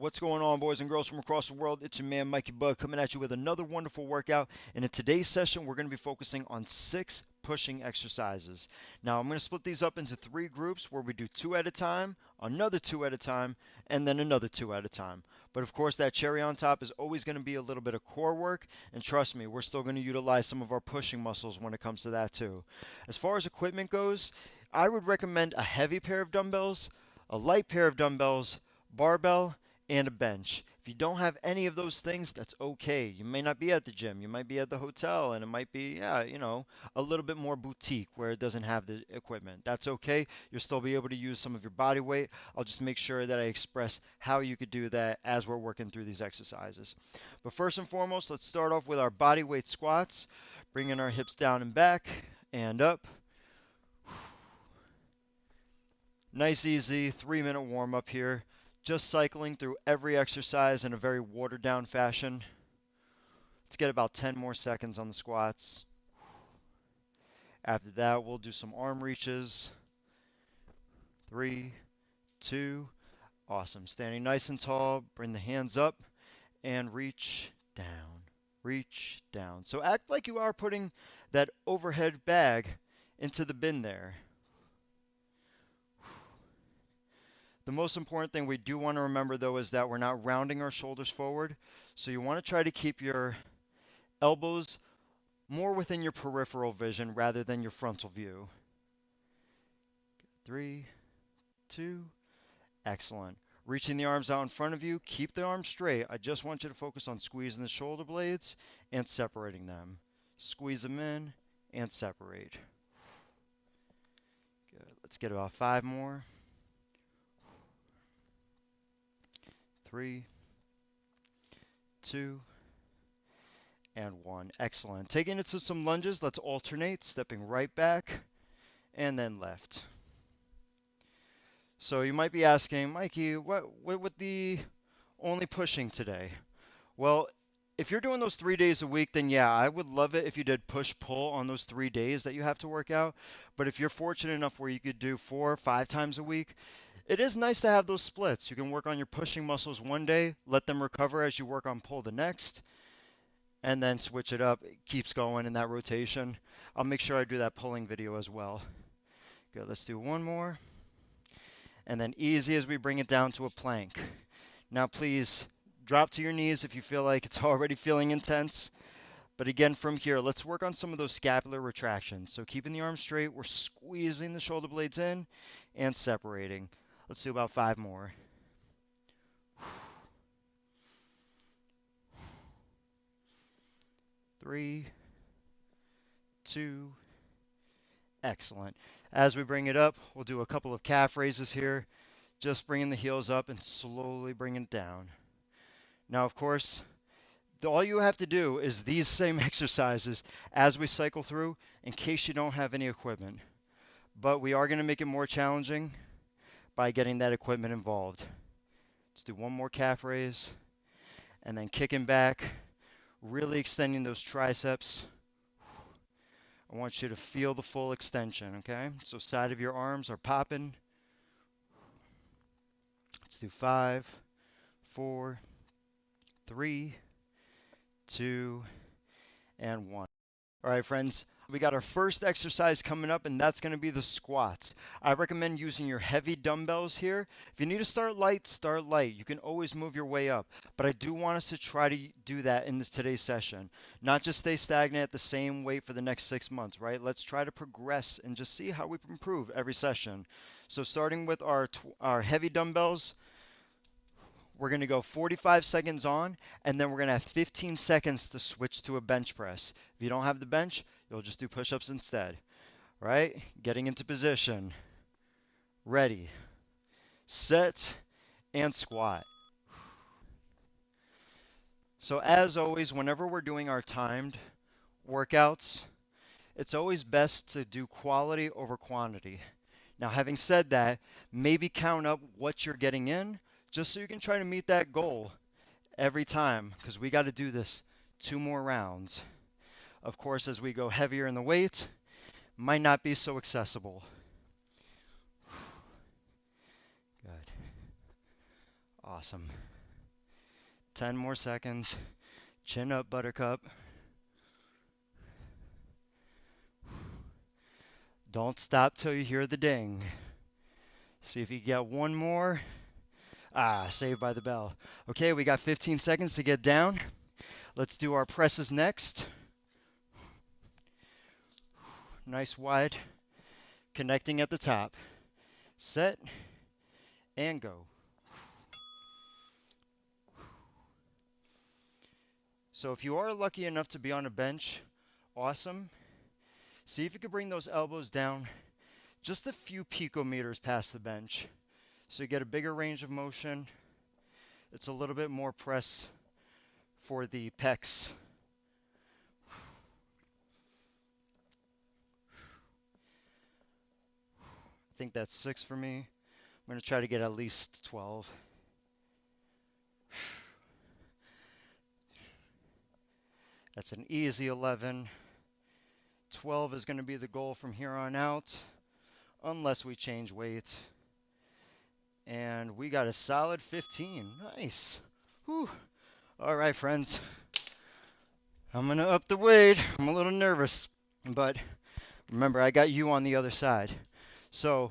What's going on, boys and girls from across the world? It's your man, Mikey Bug, coming at you with another wonderful workout. And in today's session, we're going to be focusing on 6 pushing exercises. Now, I'm going to split these up into 3 groups where we do 2 at a time, another 2 at a time, and then another 2 at a time. But of course, that cherry on top is always going to be a little bit of core work. And trust me, we're still going to utilize some of our pushing muscles when it comes to that too. As far as equipment goes, I would recommend a heavy pair of dumbbells, a light pair of dumbbells, barbell, and a bench. If you don't have any of those things, that's okay. You may not be at the gym, you might be at the hotel, and it might be, a little bit more boutique where it doesn't have the equipment. That's okay. You'll still be able to use some of your body weight. I'll just make sure that I express how you could do that as we're working through these exercises. But first and foremost, let's start off with our body weight squats, bringing our hips down and back and up. Nice, easy 3-minute warm up here. Just cycling through every exercise in a very watered down fashion. Let's get about 10 more seconds on the squats. After that, we'll do some arm reaches. 3, 2, awesome. Standing nice and tall, bring the hands up and reach down, reach down. So act like you are putting that overhead bag into the bin there. The most important thing we do want to remember, though, is that we're not rounding our shoulders forward. So you want to try to keep your elbows more within your peripheral vision rather than your frontal view. 3, 2, excellent. Reaching the arms out in front of you. Keep the arms straight. I just want you to focus on squeezing the shoulder blades and separating them. Squeeze them in and separate. Good. Let's get about 5 more. 3, 2, and 1. Excellent. Taking it to some lunges, let's alternate, stepping right back and then left. So you might be asking, Mikey, what with the only pushing today? Well, if you're doing those 3 days a week, then yeah, I would love it if you did push-pull on those 3 days that you have to work out. But if you're fortunate enough where you could do 4 or 5 times a week, it is nice to have those splits. You can work on your pushing muscles one day, let them recover as you work on pull the next, and then switch it up. It keeps going in that rotation. I'll make sure I do that pulling video as well. Good, let's do one more. And then easy as we bring it down to a plank. Now please drop to your knees if you feel like it's already feeling intense. But again, from here, let's work on some of those scapular retractions. So keeping the arms straight, we're squeezing the shoulder blades in and separating. Let's do about 5 more. 3, 2, excellent. As we bring it up, we'll do a couple of calf raises here. Just bringing the heels up and slowly bringing it down. Now, of course, all you have to do is these same exercises as we cycle through in case you don't have any equipment. But we are going to make it more challenging by getting that equipment involved. Let's do one more calf raise and then kicking back, really extending those triceps. I want you to feel the full extension, okay? So side of your arms are popping. Let's do 5, 4, 3, 2, and 1. All right, friends, we got our first exercise coming up, and that's going to be the squats. I recommend using your heavy dumbbells here. If you need to start light, start light. You can always move your way up. But I do want us to try to do that in today's session. Not just stay stagnant at the same weight for the next 6 months, right? Let's try to progress and just see how we improve every session. So starting with our heavy dumbbells, we're going to go 45 seconds on, and then we're going to have 15 seconds to switch to a bench press. If you don't have the bench, you'll just do push-ups instead. All right? Getting into position. Ready. Set and squat. So as always, whenever we're doing our timed workouts, it's always best to do quality over quantity. Now, having said that, maybe count up what you're getting in, just so you can try to meet that goal every time, because we got to do this 2 more rounds. Of course, as we go heavier in the weight, might not be so accessible. Good. Awesome. 10 more seconds. Chin up, Buttercup. Don't stop till you hear the ding. See if you get one more. Saved by the bell. Okay, we got 15 seconds to get down. Let's do our presses next. Nice wide. Connecting at the top. Set and go. So if you are lucky enough to be on a bench, awesome. See if you can bring those elbows down just a few picometers past the bench. So you get a bigger range of motion. It's a little bit more press for the pecs. I think that's 6 for me. I'm going to try to get at least 12. That's an easy 11. 12 is going to be the goal from here on out, unless we change weight. And we got a solid 15. Nice. Whew. All right, friends. I'm going to up the weight. I'm a little nervous, but remember, I got you on the other side. So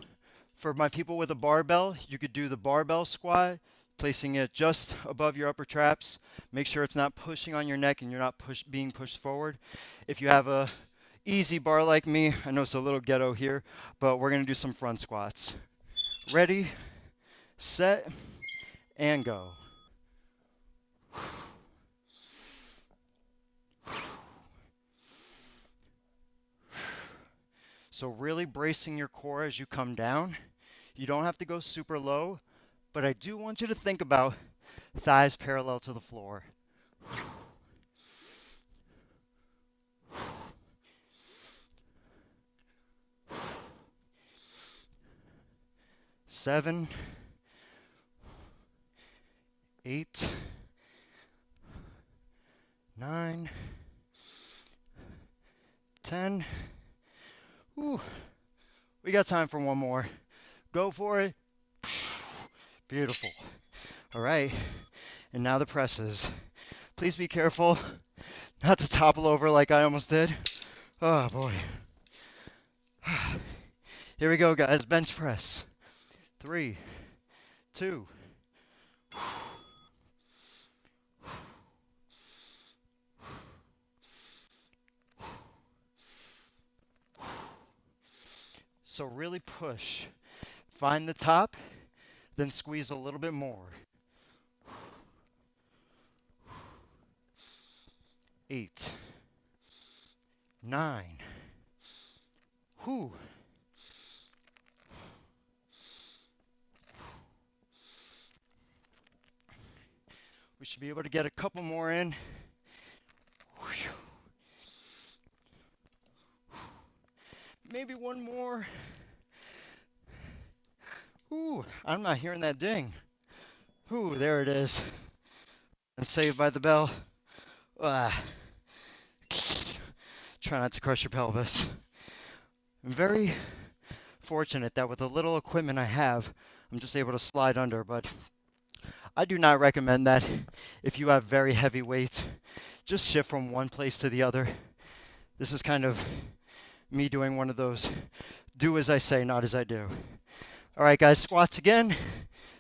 for my people with a barbell, you could do the barbell squat, placing it just above your upper traps. Make sure it's not pushing on your neck and you're not being pushed forward. If you have a easy bar like me, I know it's a little ghetto here, but we're going to do some front squats. Ready, set, and go. So really bracing your core as you come down. You don't have to go super low, but I do want you to think about thighs parallel to the floor. 7, 8, 9, 10. Ooh, we got time for one more. Go for it. Beautiful. All right, and now the presses. Please be careful not to topple over like I almost did. Oh boy. Here we go, guys. Bench press. 3, 2. So really push. Find the top, then squeeze a little bit more. 8, 9. Whew. We should be able to get a couple more in. Maybe one more. Ooh, I'm not hearing that ding. Ooh, there it is. And saved by the bell. Try not to crush your pelvis. I'm very fortunate that with the little equipment I have, I'm just able to slide under, but I do not recommend that. If you have very heavy weights, just shift from one place to the other. This is kind of me doing one of those do as I say, not as I do. All right, guys, squats again.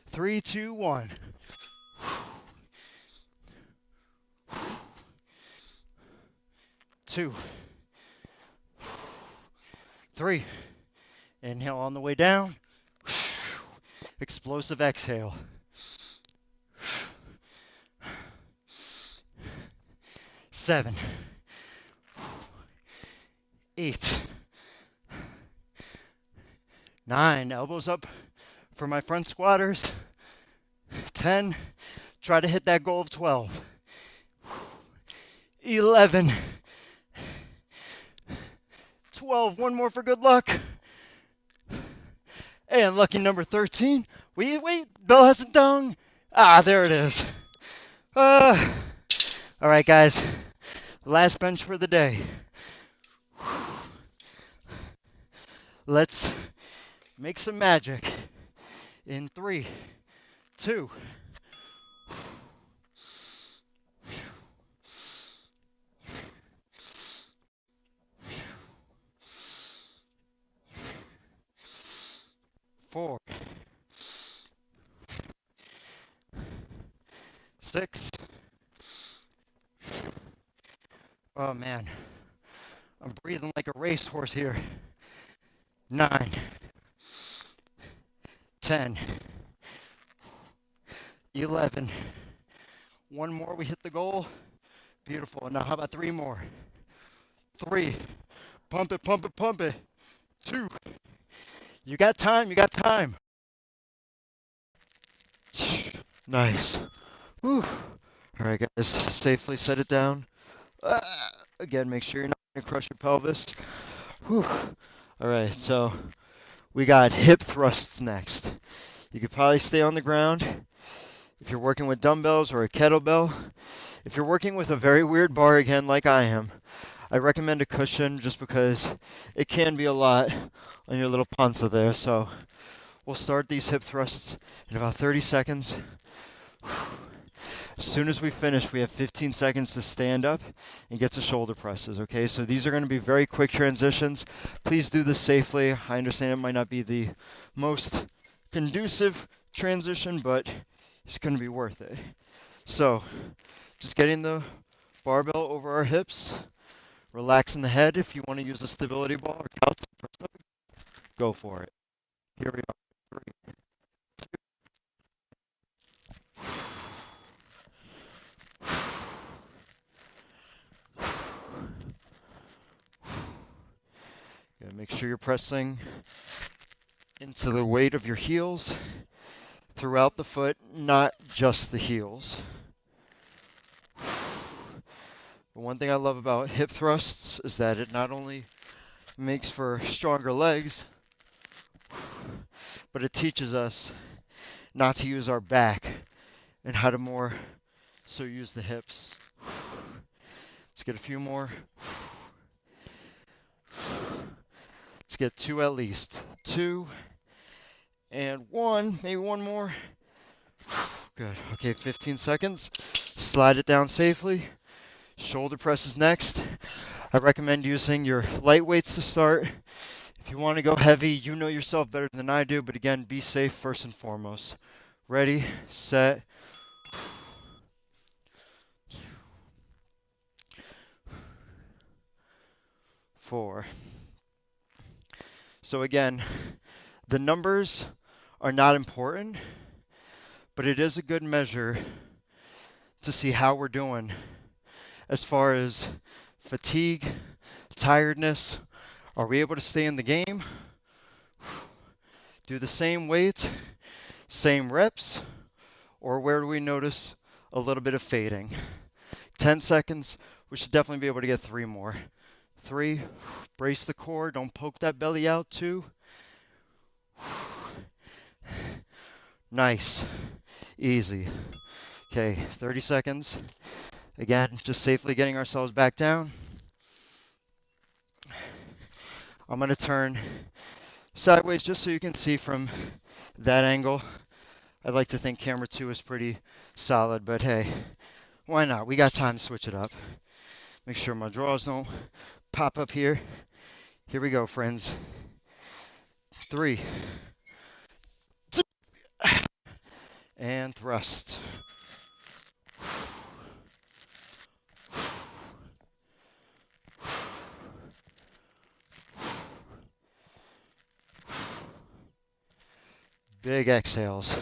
3, 2, 1. 2, 3. Inhale on the way down. Explosive exhale. 7, 8, 9. Elbows up for my front squatters. 10. Try to hit that goal of 12. 11. 12. One more for good luck. And lucky number 13. Wait. Bell hasn't done. There it is. All right, guys. Last bench for the day. Let's make some magic. In 3, 2. 4, 6. Oh man, I'm breathing like a racehorse here. 9, 10, 11. One more, we hit the goal. Beautiful. Now how about 3 more? 3. Pump it, pump it, pump it. 2. You got time, you got time. Nice. Whew. All right, guys, safely set it down. Again, make sure you're not going to crush your pelvis. Whew. All right, so we got hip thrusts next. You could probably stay on the ground if you're working with dumbbells or a kettlebell. If you're working with a very weird bar, again, like I am, I recommend a cushion just because it can be a lot on your little panza there. So we'll start these hip thrusts in about 30 seconds. As soon as we finish, we have 15 seconds to stand up and get to shoulder presses, okay? So these are going to be very quick transitions. Please do this safely. I understand it might not be the most conducive transition, but it's going to be worth it. So just getting the barbell over our hips, relaxing the head. If you want to use a stability ball or couch, go for it. Here we are. 3, 2. Make sure you're pressing into the weight of your heels throughout the foot, not just the heels. The one thing I love about hip thrusts is that it not only makes for stronger legs, but it teaches us not to use our back and how to more so use the hips. Let's get a few more. Let's get 2 at least. 2 and 1, maybe 1 more. Good. Okay, 15 seconds. Slide it down safely. Shoulder presses next. I recommend using your light weights to start. If you want to go heavy, you know yourself better than I do, but again, be safe first and foremost. Ready, set. Four. So again, the numbers are not important, but it is a good measure to see how we're doing as far as fatigue, tiredness. Are we able to stay in the game? Do the same weight, same reps, or where do we notice a little bit of fading? 10 seconds, we should definitely be able to get 3 more. 3, brace the core, don't poke that belly out. 2, nice, easy. Okay, 30 seconds. Again, just safely getting ourselves back down. I'm going to turn sideways just so you can see from that angle. I'd like to think camera 2 is pretty solid, but hey, why not? We got time to switch it up. Make sure my drawers don't pop up here. Here we go, friends. 3, 2, and thrust. Big exhales.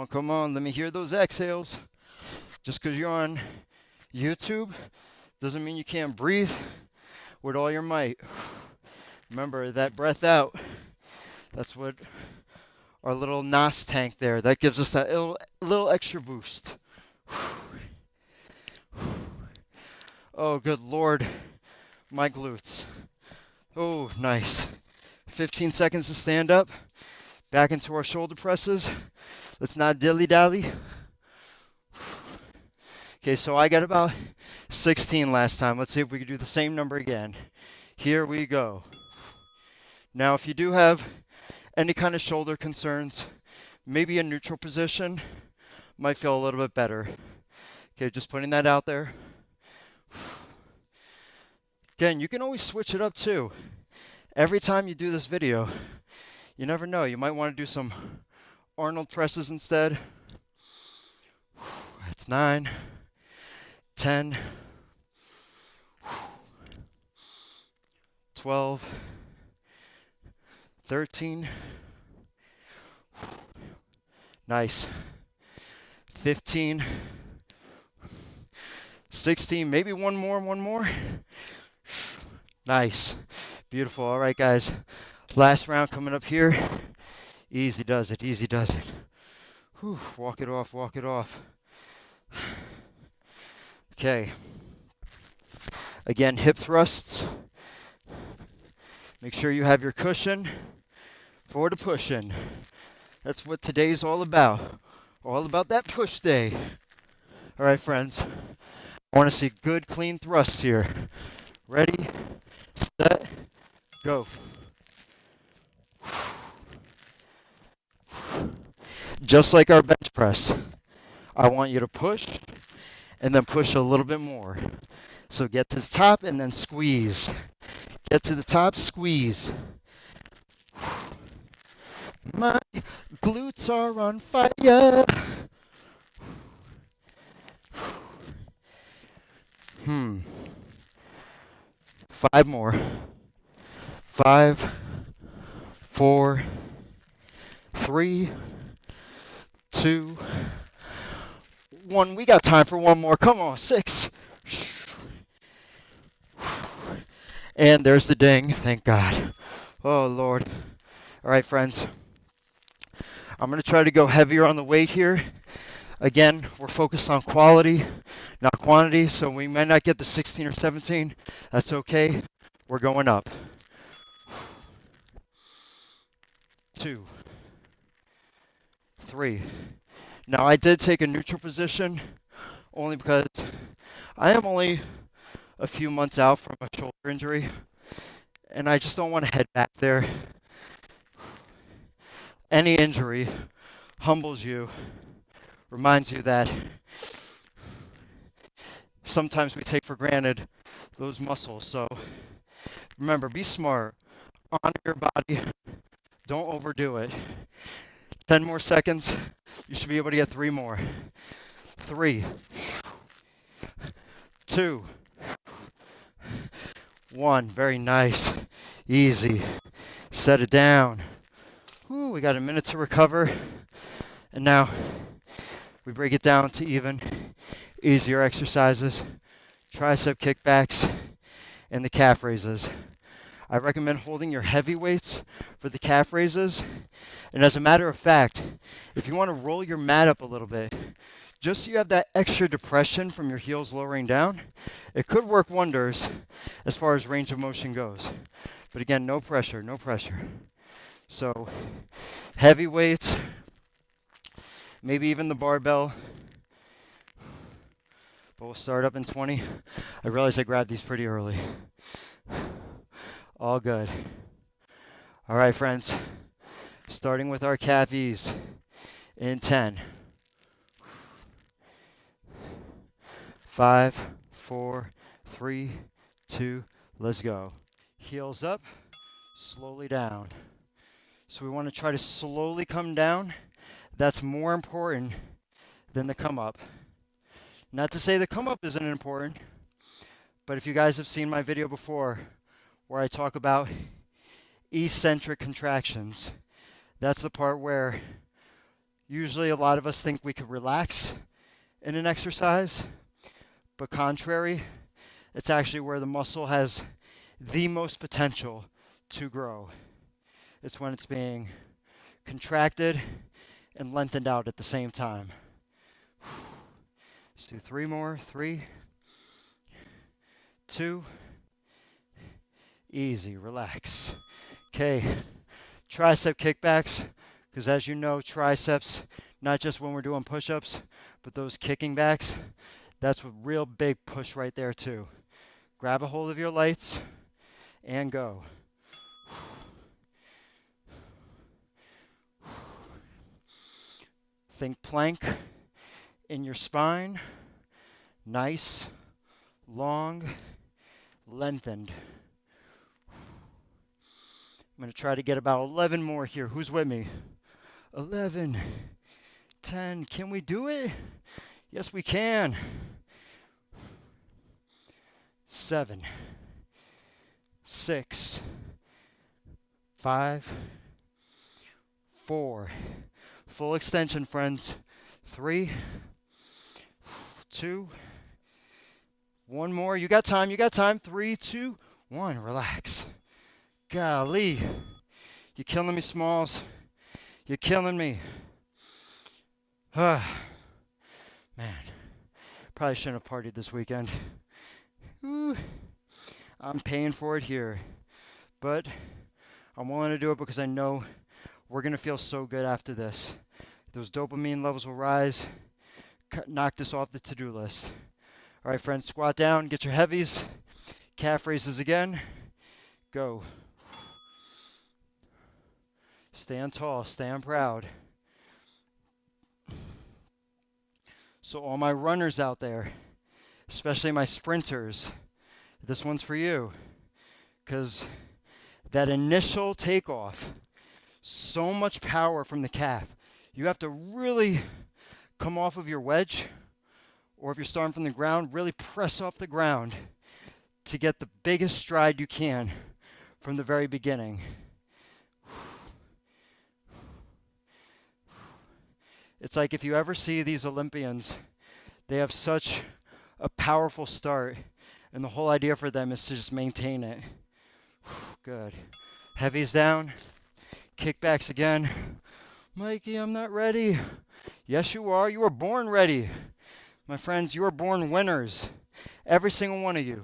Come on, let me hear those exhales. Just because you're on YouTube doesn't mean you can't breathe with all your might. Remember that breath out. That's what our little NOS tank there, that gives us that little extra boost. Oh, good Lord, my glutes. Oh, nice. 15 seconds to stand up. Back into our shoulder presses. Let's not dilly-dally. Okay, so I got about 16 last time. Let's see if we can do the same number again. Here we go. Now, if you do have any kind of shoulder concerns, maybe a neutral position might feel a little bit better. Okay, just putting that out there. Again, you can always switch it up too. Every time you do this video, you never know. You might want to do some Arnold presses instead. That's 9, 10, 12, 13. Nice. 15, 16, maybe one more. Nice. Beautiful. All right, guys. Last round coming up here. Easy does it. Whew. Walk it off. Okay. Again, hip thrusts. Make sure you have your cushion for the push-in. That's what today's all about. All about that push day. All right, friends. I want to see good, clean thrusts here. Ready, set, go. Just like our bench press, I want you to push and then push a little bit more. So get to the top and then squeeze. Get to the top, squeeze. My glutes are on fire. Five more. 5, 4, 3, 2, 1. We got time for one more. Come on, 6. And there's the ding. Thank God. Oh, Lord. All right, friends. I'm going to try to go heavier on the weight here. Again, we're focused on quality, not quantity, so we might not get the 16 or 17. That's okay. We're going up. 2, 3. Now, I did take a neutral position only because I am only a few months out from a shoulder injury, and I just don't want to head back there. Any injury humbles you, reminds you that sometimes we take for granted those muscles. So remember, be smart, honor your body, don't overdo it. 10 more seconds, you should be able to get 3 more. 3, 2, 1. Very nice, easy. Set it down. Whew, we got a minute to recover. And now we break it down to even easier exercises. Tricep kickbacks and the calf raises. I recommend holding your heavy weights for the calf raises. And as a matter of fact, if you want to roll your mat up a little bit, just so you have that extra depression from your heels lowering down, it could work wonders as far as range of motion goes. But again, no pressure. So, heavy weights, maybe even the barbell. But we'll start up in 20. I realize I grabbed these pretty early. All good. All right, friends. Starting with our calfies in 10. 5, 4, 3, 2, let's go. Heels up, slowly down. So we want to try to slowly come down. That's more important than the come up. Not to say the come up isn't important, but if you guys have seen my video before where I talk about eccentric contractions, that's the part where usually a lot of us think we could relax in an exercise, but contrary, it's actually where the muscle has the most potential to grow. It's when it's being contracted and lengthened out at the same time. Let's do 3 more. 3, 2, easy, relax. Okay, tricep kickbacks, because as you know, triceps, not just when we're doing push-ups, but those kicking backs, that's a real big push right there too. Grab a hold of your lights and go. Think plank in your spine. Nice, long lengthened. I'm going to try to get about 11 more here. Who's with me? 11, 10. Can we do it? Yes, we can. 7, 6, 5, 4. Full extension, friends. 3, 2, 1 more. You got time. You got time. 3, 2, 1. Relax. Golly. You're killing me, Smalls. You're killing me. Man. Probably shouldn't have partied this weekend. Ooh. I'm paying for it here. But I'm willing to do it because I know we're going to feel so good after this. Those dopamine levels will rise. Knock this off the to-do list. All right, friends, squat down. Get your heavies. Calf raises again. Go. Stand tall. Stand proud. So all my runners out there, especially my sprinters, this one's for you. Because that initial takeoff, so much power from the calf. You have to really come off of your wedge, or if you're starting from the ground, really press off the ground to get the biggest stride you can from the very beginning. It's like if you ever see these Olympians, they have such a powerful start, and the whole idea for them is to just maintain it. Good. Heavies down. Kickbacks again. Mikey, I'm not ready. Yes, you are. You were born ready. My friends, you were born winners. Every single one of you.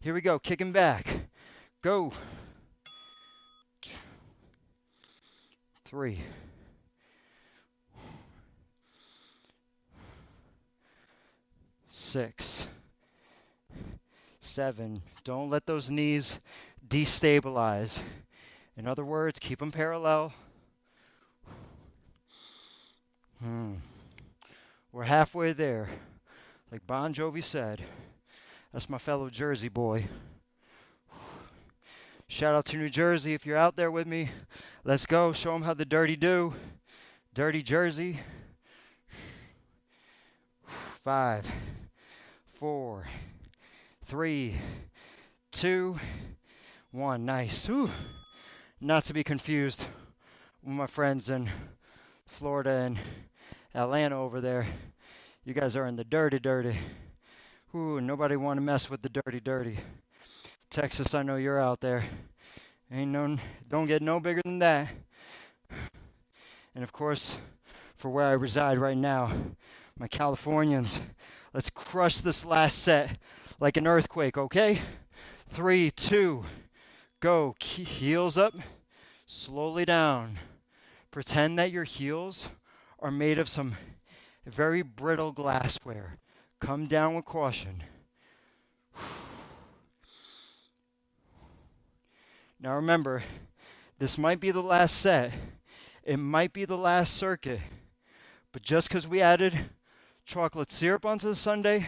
Here we go. Kicking back. Go. 3. 6. 7. Don't let those knees destabilize. In other words, keep them parallel. We're halfway there. Like Bon Jovi said. That's my fellow Jersey boy. Shout out to New Jersey if you're out there with me. Let's go. Show them how the dirty do. Dirty Jersey. 5, 4, 3, 2, 1. Nice. Whew. Not to be confused with my friends in Florida and Atlanta over there. You guys are in the dirty, dirty. Ooh, nobody want to mess with the dirty, dirty. Texas, I know you're out there. Don't get no bigger than that. And of course, for where I reside right now, my Californians, let's crush this last set like an earthquake, okay? 3, 2, go. Heels up, slowly down. Pretend that your heels are made of some very brittle glassware. Come down with caution. Now remember, this might be the last set. It might be the last circuit. But just because we added chocolate syrup onto the sundae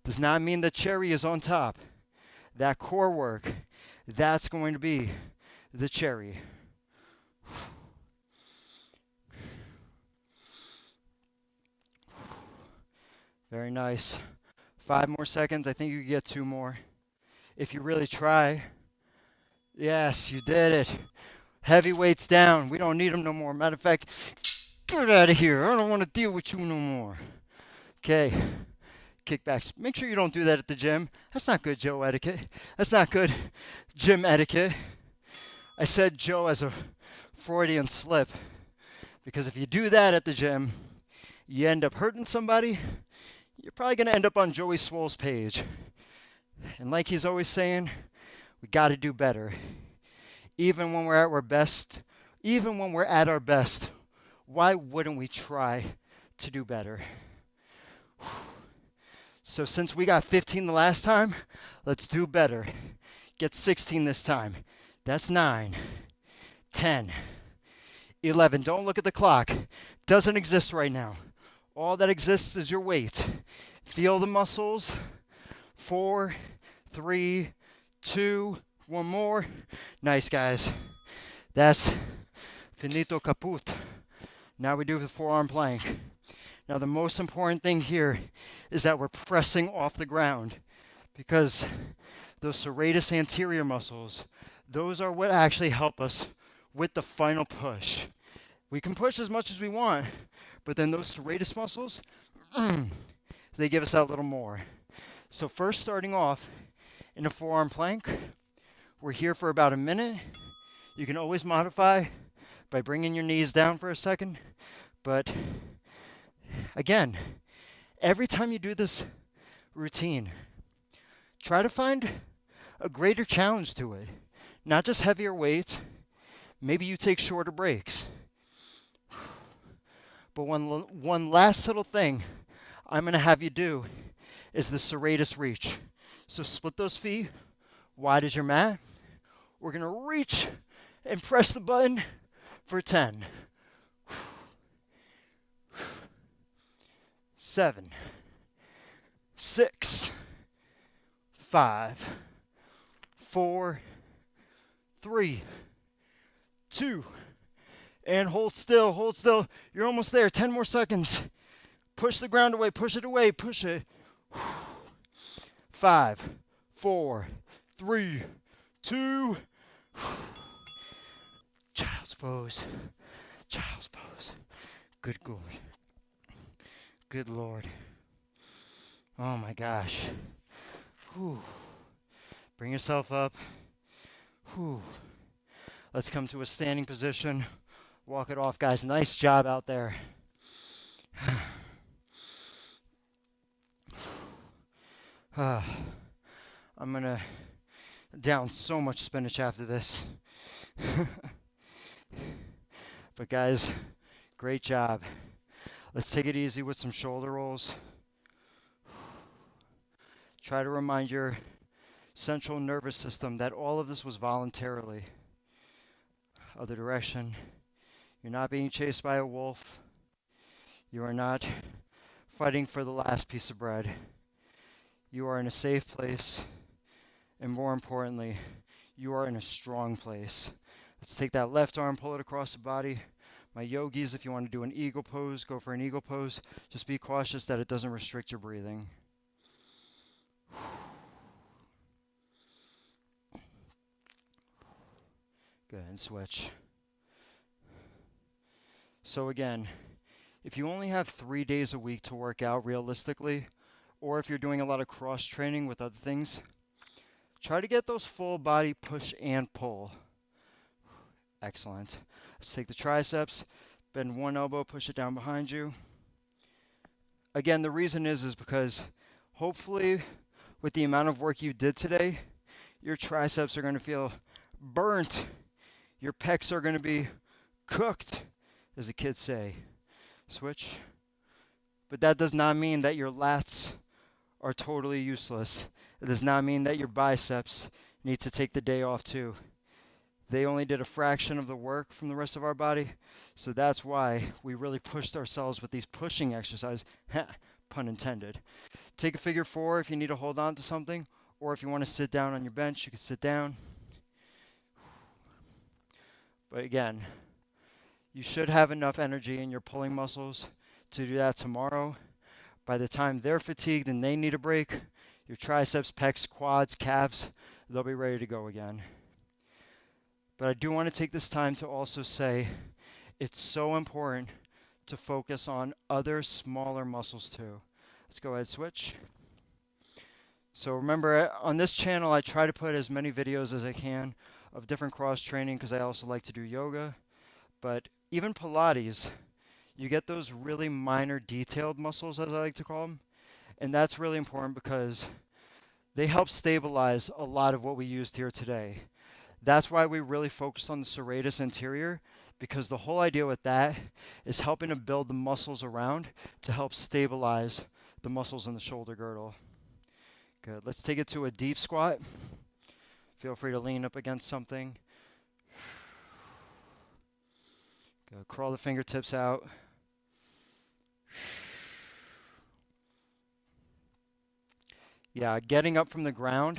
does not mean the cherry is on top. That core work, that's going to be the cherry. Very nice. 5 more seconds. I think you can get 2 more. If you really try. Yes, you did it. Heavy weights down. We don't need them no more. Matter of fact, get out of here. I don't want to deal with you no more. Okay. Kickbacks. Make sure you don't do that at the gym. That's not good Joe etiquette. That's not good gym etiquette. I said Joe as a Freudian slip. Because if you do that at the gym, you end up hurting somebody. You're probably going to end up on Joey Swole's page. And like he's always saying, we got to do better. Even when we're at our best, why wouldn't we try to do better? So since we got 15 the last time, let's do better. Get 16 this time. That's 9, 10, 11. Don't look at the clock. Doesn't exist right now. All that exists is your weight. Feel the muscles. 4, 3, 2, one more. Nice, guys. That's finito caput. Now we do the forearm plank. Now the most important thing here is that we're pressing off the ground, because those serratus anterior muscles, those are what actually help us with the final push. We can push as much as we want, but then those serratus muscles, they give us that little more. So first, starting off in a forearm plank, we're here for about a minute. You can always modify by bringing your knees down for a second, but again, every time you do this routine, try to find a greater challenge to it. Not just heavier weights. Maybe you take shorter breaks. But one last little thing I'm going to have you do is the serratus reach. So split those feet wide as your mat. We're going to reach and press the button for 10. 7, 6, 5, 4, 3, 2, and hold still, hold still. You're almost there. 10 more seconds. Push the ground away, push it away, push it. 5, 4, 3, 2. Child's pose. Child's pose. Good Lord. Good Lord. Oh my gosh. Whew. Bring yourself up. Whew. Let's come to a standing position. Walk it off, guys. Nice job out there. I'm going to down so much spinach after this. But guys, great job. Let's take it easy with some shoulder rolls. Try to remind your central nervous system that all of this was voluntarily. Other direction. You're not being chased by a wolf. You are not fighting for the last piece of bread. You are in a safe place. And more importantly, you are in a strong place. Let's take that left arm, pull it across the body. My yogis, if you want to do an eagle pose, go for an eagle pose. Just be cautious that it doesn't restrict your breathing. Good, and switch. So again, if you only have 3 days a week to work out realistically, or if you're doing a lot of cross training with other things, try to get those full body push and pull. Excellent. Let's take the triceps, bend one elbow, push it down behind you. Again, the reason is because hopefully with the amount of work you did today, your triceps are going to feel burnt. Your pecs are going to be cooked, as the kids say. Switch. But that does not mean that your lats are totally useless. It does not mean that your biceps need to take the day off too. They only did a fraction of the work from the rest of our body, so that's why we really pushed ourselves with these pushing exercises, pun intended. Take a figure 4 if you need to hold on to something, or if you want to sit down on your bench, you can sit down. But again, you should have enough energy in your pulling muscles to do that tomorrow. By the time they're fatigued and they need a break, your triceps, pecs, quads, calves, they'll be ready to go again. But I do want to take this time to also say it's so important to focus on other smaller muscles too. Let's go ahead, switch. So remember, on this channel, I try to put as many videos as I can of different cross training because I also like to do yoga. But even Pilates, you get those really minor detailed muscles, as I like to call them. And that's really important because they help stabilize a lot of what we used here today. That's why we really focused on the serratus anterior, because the whole idea with that is helping to build the muscles around to help stabilize the muscles in the shoulder girdle. Good. Let's take it to a deep squat. Feel free to lean up against something. Good. Crawl the fingertips out. Yeah, getting up from the ground,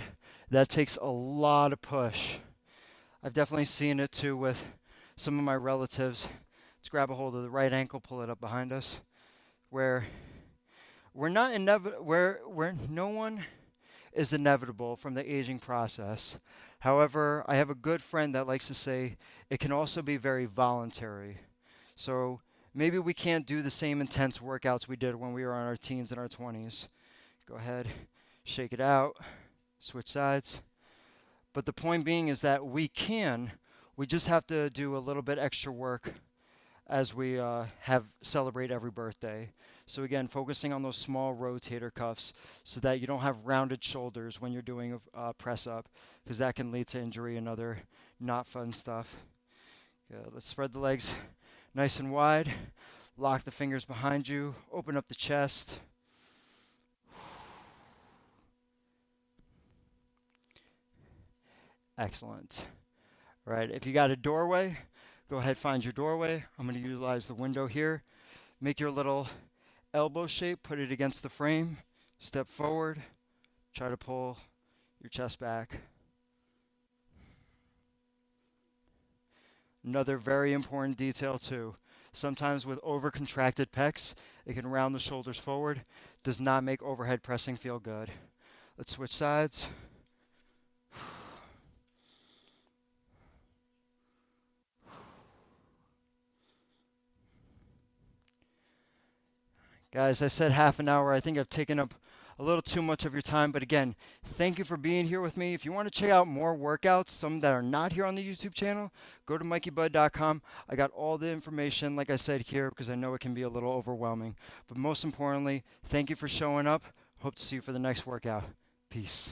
that takes a lot of push. I've definitely seen it too with some of my relatives. Let's grab a hold of the right ankle, pull it up behind us, where we're not inevitable, where no one is inevitable from the aging process. However, I have a good friend that likes to say it can also be very voluntary. So maybe we can't do the same intense workouts we did when we were in our teens and our 20s. Go ahead, shake it out, switch sides. But the point being is that we just have to do a little bit extra work as we have celebrate every birthday. So again, focusing on those small rotator cuffs so that you don't have rounded shoulders when you're doing a press up, because that can lead to injury and other not fun stuff. Let's spread the legs nice and wide. Lock the fingers behind you. Open up the chest. Excellent. All right, if you got a doorway, go ahead, find your doorway. I'm going to utilize the window here. Make your little elbow shape, put it against the frame, step forward, try to pull your chest back. Another very important detail too. Sometimes with over-contracted pecs, it can round the shoulders forward. Does not make overhead pressing feel good. Let's switch sides. Guys, I said half an hour. I think I've taken up a little too much of your time. But again, thank you for being here with me. If you want to check out more workouts, some that are not here on the YouTube channel, go to MikeyBud.com. I got all the information, like I said, here because I know it can be a little overwhelming. But most importantly, thank you for showing up. Hope to see you for the next workout. Peace.